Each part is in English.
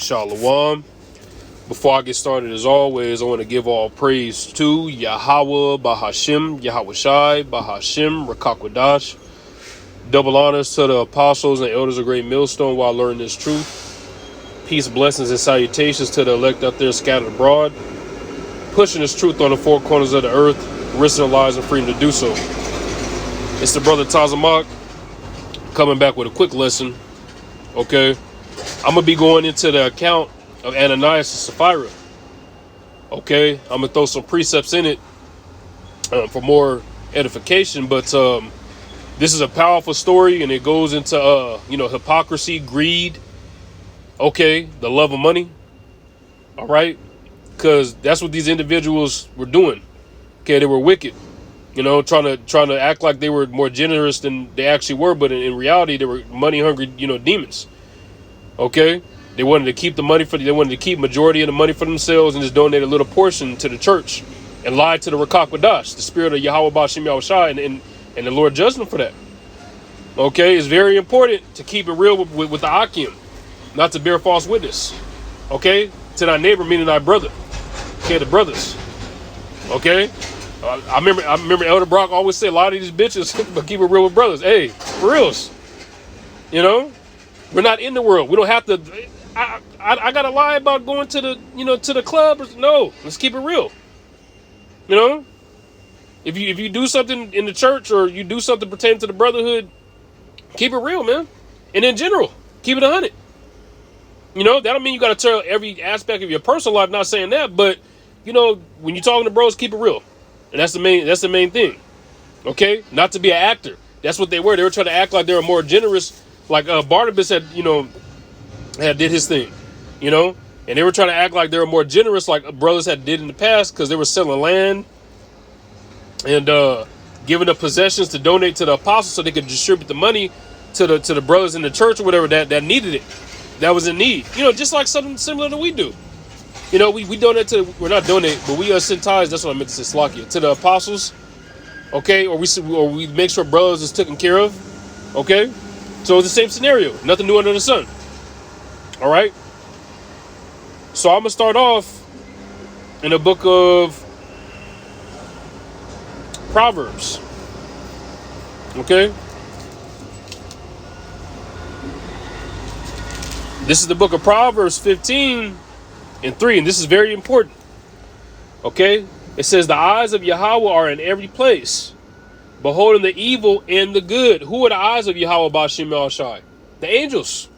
Shalom. Before I get started, as always, I want to give all praise to Yahweh, Bahashim, Yahweh Shai, Bahashim, Rakakwadash. Double honors to the apostles and elders of Great Millstone while learning this truth. Peace, blessings, and salutations to the elect out there scattered abroad, pushing this truth on the four corners of the earth, risking their lives and freedom to do so. It's the brother Tazamak coming back with a quick lesson. Okay, I'm going to be going into the account of Ananias and Sapphira. Okay, I'm going to throw some precepts in it for more edification, but this is a powerful story, and it goes into, hypocrisy, greed, okay, the love of money, all right, because that's what these individuals were doing. Okay, they were wicked, trying to act like they were more generous than they actually were, but in reality, they were money-hungry, demons. Okay, they wanted to keep the money they wanted to keep majority of the money for themselves and just donate a little portion to the church and lie to the Rakakwadash, the spirit of Yahweh Bashim Yahweh Shai, and the Lord judged them for that. Okay, it's very important to keep it real with the Akim, not to bear false witness. Okay, to thy neighbor, meaning thy brother. Okay, the brothers. Okay, I remember Elder Brock always say, lie to these bitches, but keep it real with brothers. Hey, for reals. We're not in the world. We don't have to. I gotta lie about going to the to the club. No, let's keep it real. If you do something in the church or you do something pertaining to the brotherhood, keep it real, man. And in general, keep it 100. That don't mean you gotta tell every aspect of your personal life. Not saying that, but when you're talking to bros, keep it real, and that's the main thing. Okay, not to be an actor. That's what they were. They were trying to act like they were more generous. Like Barnabas had did his thing, and they were trying to act like they were more generous, like brothers had did in the past, because they were selling land and giving up possessions to donate to the apostles so they could distribute the money to the brothers in the church or whatever that needed it, that was in need. just like something similar that we do. We donate we're not donate, but we send tithes. That's what I meant to say, Slakia, to the apostles. Okay, or we make sure brothers is taken care of. Okay. So it's the same scenario. Nothing new under the sun. All right. So I'm going to start off in the book of Proverbs. Okay. This is the book of Proverbs 15:3. And this is very important. Okay. It says, the eyes of Yahweh are in every place, beholding the evil and the good. Who are the eyes of Yahweh Bashim Yahweh Shai? The angels.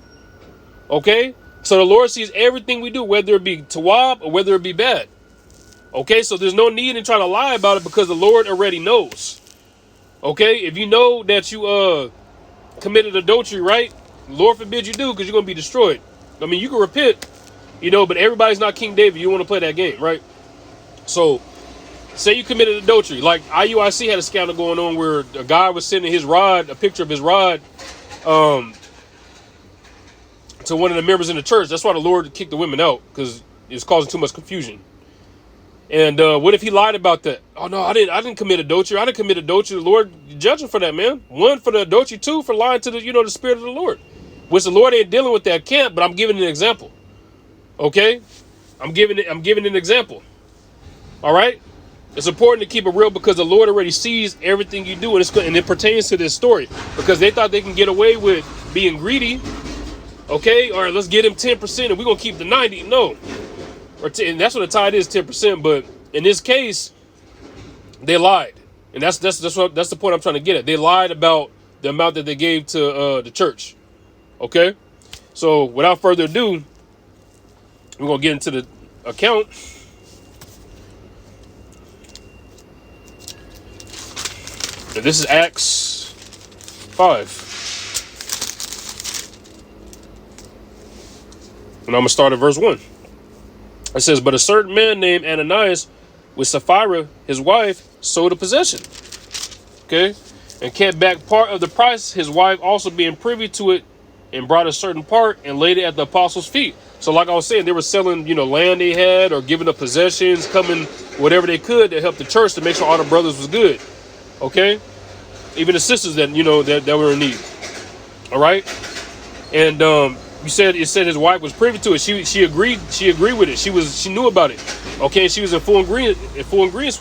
Okay? So the Lord sees everything we do, whether it be tawab or whether it be bad. Okay? So there's no need in trying to lie about it because the Lord already knows. Okay? If you know that you committed adultery, right? Lord forbid you do, because you're going to be destroyed. I mean, you can repent, but everybody's not King David. You want to play that game, right? So say you committed adultery. Like IUIC had a scandal going on where a guy was sending a picture of his rod, to one of the members in the church. That's why the Lord kicked the women out, because it was causing too much confusion. And what if he lied about that? Oh no, I didn't commit adultery. I didn't commit adultery. The Lord judged him for that, man. 1 for the adultery, 2 for lying to the spirit of the Lord. Which the Lord ain't dealing with that camp, but I'm giving an example. Okay, I'm giving an example. All right. It's important to keep it real because the Lord already sees everything you do, and it pertains to this story, because they thought they can get away with being greedy. Okay, all right, let's get him 10% and we're gonna keep the 90. No, and that's what a tithe is, 10%. But in this case, they lied, and that's the point I'm trying to get at. They lied about the amount that they gave to the church. Okay, so without further ado, we're gonna get into the account. This is Acts 5. And I'm going to start at verse 1. It says, but a certain man named Ananias with Sapphira, his wife, sold a possession. Okay. And kept back part of the price, his wife also being privy to it, and brought a certain part and laid it at the apostles' feet. So like I was saying, they were selling, land they had, or giving up possessions, coming whatever they could to help the church to make sure all the brothers was good. Okay, even the sisters that that were in need. All right, and You said it said his wife was privy to it. She agreed. She agreed with it. She knew about it. Okay, she was in full agreement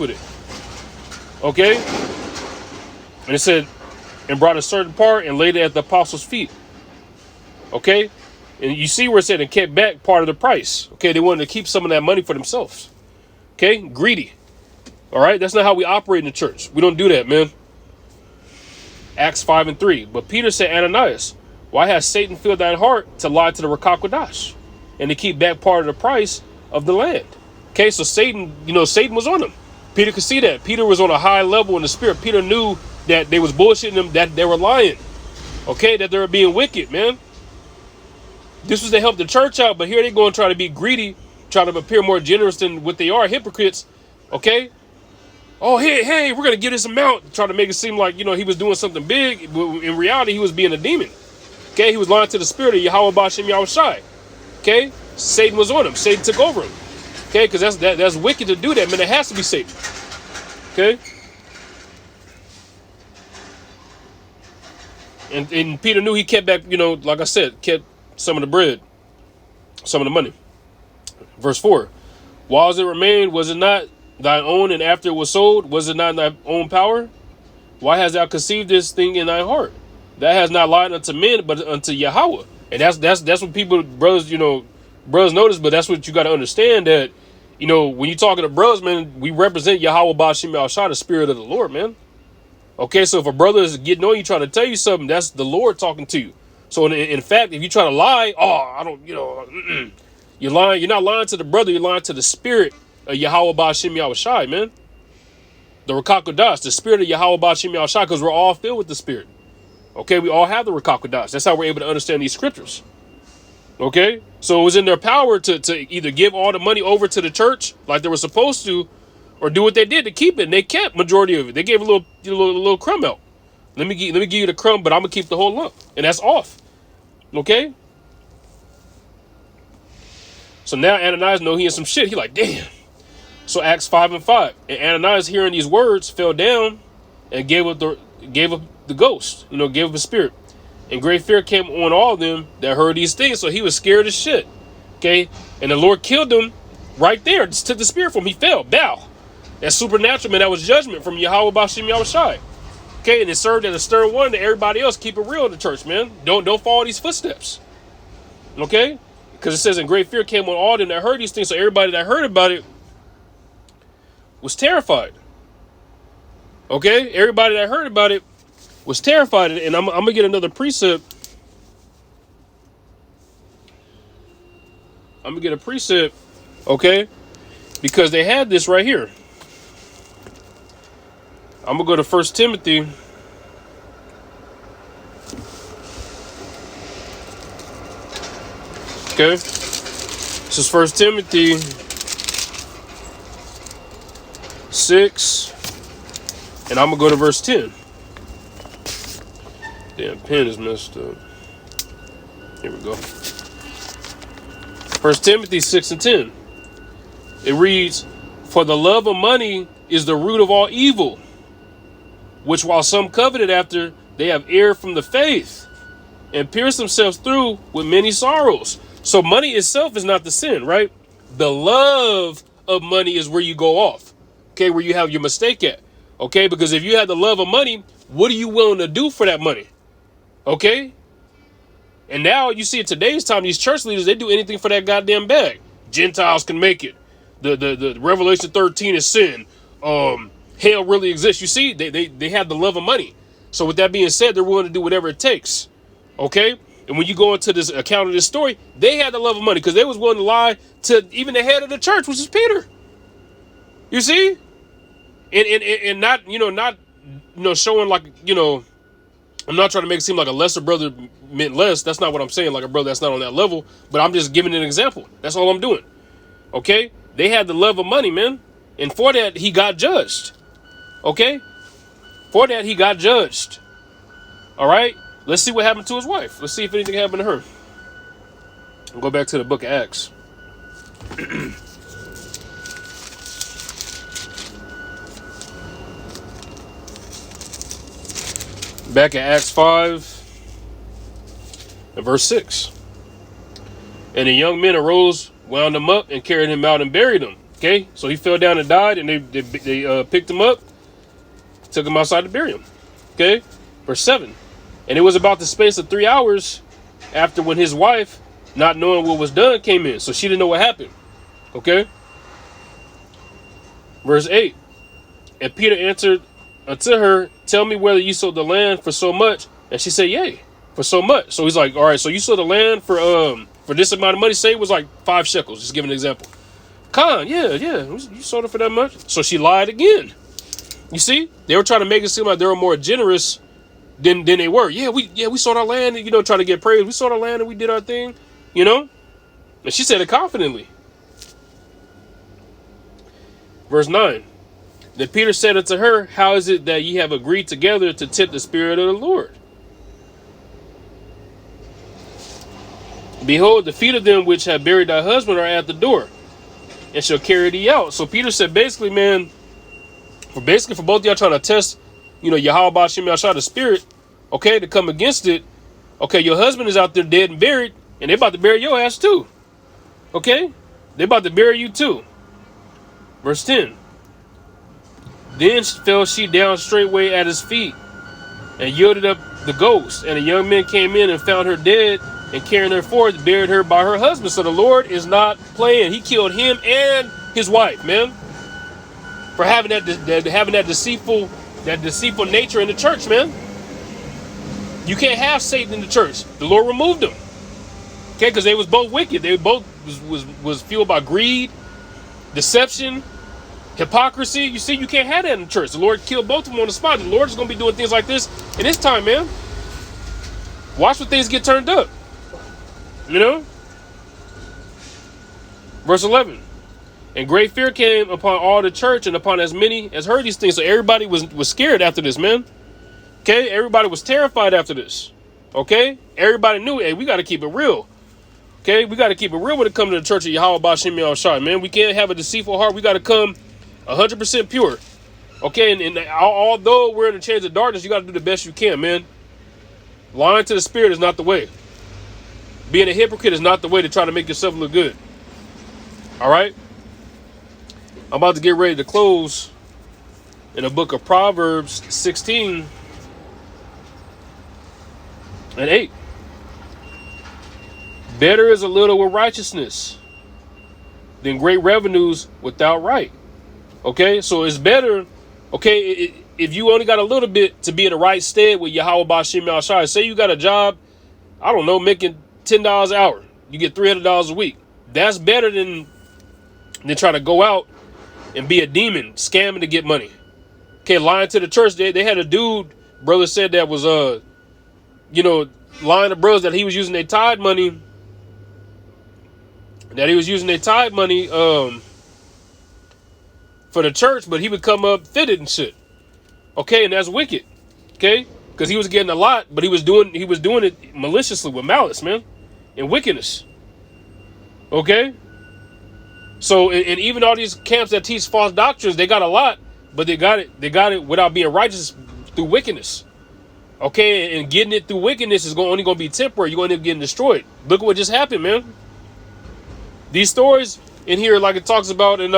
with it. Okay, and it said, and brought a certain part and laid it at the apostles' feet. Okay, and you see where it said and kept back part of the price. Okay, they wanted to keep some of that money for themselves. Okay, greedy. All right, that's not how we operate in the church. We don't do that, man. Acts 5:3. But Peter said, Ananias, why has Satan filled thine heart to lie to the Rakakwadash and to keep back part of the price of the land? Okay, so Satan was on him. Peter could see that. Peter was on a high level in the spirit. Peter knew that they was bullshitting him, that they were lying. Okay, that they were being wicked, man. This was to help the church out, but here they go and try to be greedy, try to appear more generous than what they are, hypocrites. Okay? Oh, hey, we're going to give this amount, trying to make it seem like, he was doing something big. But in reality, he was being a demon. Okay, he was lying to the spirit of Yahweh Bashem Yahushai. Okay, Satan was on him. Satan took over him. Okay, because that's wicked to do that, man. It has to be Satan. Okay? And Peter knew he kept back, like I said, kept some of the bread, some of the money. Verse 4. Whiles it remained, was it not thy own, and after it was sold, was it not in thy own power? Why hast thou conceived this thing in thy heart? That has not lied unto men, but unto Yahweh. And that's what people, brothers notice, but that's what you got to understand, that, when you're talking to brothers, man, we represent Yahweh Ba'Shem Yahushua, the spirit of the Lord, man. Okay, so if a brother is getting on you, trying to tell you something, that's the Lord talking to you. So in fact, if you try to lie, you're lying. You're not lying to the brother. You're lying to the spirit of Yahweh Ba'Shem Yahushai, man. The Rakakodas, the spirit of Yahweh Ba'Shem Yahushai, because we're all filled with the spirit. Okay, we all have the Rakakodas. That's how we're able to understand these scriptures. Okay, so it was in their power to either give all the money over to the church like they were supposed to, or do what they did to keep it. And they kept majority of it. They gave a little crumb out. Let me give you the crumb, but I'm gonna keep the whole lump, and that's off. Okay. So now Ananias know he in some shit. He like, damn. So Acts 5:5. And Ananias, hearing these words, fell down and gave up the ghost. Gave up his spirit. And great fear came on all of them that heard these things. So he was scared as shit. Okay. And the Lord killed him right there. Just took the spirit from him. He fell. Bow. That's supernatural, man. That was judgment from Yahweh Ba'Shem Yahushai. Okay, and it served as a stern warning to everybody else. Keep it real in the church, man. Don't follow these footsteps. Okay? Because it says, and great fear came on all them that heard these things. So everybody that heard about it was terrified. Okay? Everybody that heard about it was terrified. And I'm going to get another precept. I'm going to get a precept. Okay? Because they had this right here. I'm going to go to 1 Timothy. Okay. This is 1 Timothy 6. And I'm going to go to verse 10. Damn, pen is messed up. Here we go. 1 Timothy 6 and 10. It reads, for the love of money is the root of all evil, which while some coveted after, they have erred from the faith and pierced themselves through with many sorrows. So money itself is not the sin, right? The love of money is where you go off. Okay, where you have your mistake at. Okay, because if you have the love of money, what are you willing to do for that money? Okay? And now you see in today's time, these church leaders, they do anything for that goddamn bag. Gentiles can make it. The Revelation 13 is sin. Hell really exists. You see, they have the love of money. So with that being said, they're willing to do whatever it takes. Okay? And when you go into this account of this story, they had the love of money because they was willing to lie to even the head of the church, which is Peter. You see? And not showing like, I'm not trying to make it seem like a lesser brother meant less. That's not what I'm saying. Like a brother that's not on that level, but I'm just giving an example. That's all I'm doing. Okay? They had the love of money, man. And for that, he got judged. Okay? For that, he got judged. All right? Let's see what happened to his wife. Let's see if anything happened to her. We'll go back to the book of Acts. Back in Acts 5 and verse 6. And the young men arose, wound him up, and carried him out and buried him. Okay, so he fell down and died, and they picked him up, took him outside to bury him. Okay, verse 7. And it was about the space of 3 hours after when his wife, not knowing what was done, came in. So she didn't know what happened. Okay. Verse 8. And Peter answered unto her, tell me whether you sold the land for so much. And she said, yea, for so much. So he's like, all right, so you sold the land for this amount of money. Say it was like 5 shekels. Just give an example. Khan, yeah, you sold it for that much. So she lied again. You see, they were trying to make it seem like they were more generous than they were. Yeah, we sold our land, and trying to get praise. We sold our land and we did our thing, And she said it confidently. Verse 9. Then Peter said unto her, how is it that ye have agreed together to tempt the Spirit of the Lord? Behold, the feet of them which have buried thy husband are at the door, and shall carry thee out. So Peter said, basically, man, for both of y'all trying to test, Yahweh Ba'Shem Yahshua, the Spirit, okay, to come against it. Okay, your husband is out there dead and buried, and they about to bury your ass too. Okay, they about to bury you too. Verse 10. Then fell she down straightway at his feet, and yielded up the ghost. And the young men came in and found her dead, and carrying her forth, buried her by her husband. So the Lord is not playing. He killed him and his wife, man, for having that deceitful nature in the church, man. You can't have Satan in the church. The Lord removed them. Okay, because they was both wicked. They both was fueled by greed, deception, hypocrisy. You see, you can't have that in the church. The Lord killed both of them on the spot. The Lord is going to be doing things like this in His time, man. Watch when things get turned up. Verse 11. And great fear came upon all the church and upon as many as heard these things. So everybody was scared after this, man. Okay, everybody was terrified after this. Okay, everybody knew, hey, we got to keep it real. Okay, we got to keep it real when it comes to the church of Yahweh Ba'Shem Yahshua, man. We can't have a deceitful heart. We got to come 100% pure. Okay, and although we're in the chains of darkness, you got to do the best you can, man. Lying to the Spirit is not the way. Being a hypocrite is not the way to try to make yourself look good. All right? I'm about to get ready to close in the book of Proverbs 16 and 8. Better is a little with righteousness than great revenues without right. Okay, so it's better, okay, if you only got a little bit to be in the right stead with Yahweh Ba'Shem Yahshua. Say you got a job, I don't know, making $10 an hour. You get $300 a week. That's better than trying to go out and be a demon, scamming to get money. Okay, lying to the church. They had a dude, brother said that was, lying to brothers that he was using their tithe money. For the church, but he would come up fitted and shit. Okay, and that's wicked. Okay, because he was getting a lot, but he was doing it maliciously with malice, man, and wickedness. Okay, so and even all these camps that teach false doctrines, they got a lot, but they got it without being righteous through wickedness. Okay, and getting it through wickedness is only going to be temporary. You're going to end up getting destroyed. Look at what just happened, man. These stories in here, like it talks about in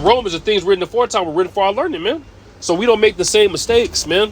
Romans, the things written aforetime were written for our learning, man. So we don't make the same mistakes, man.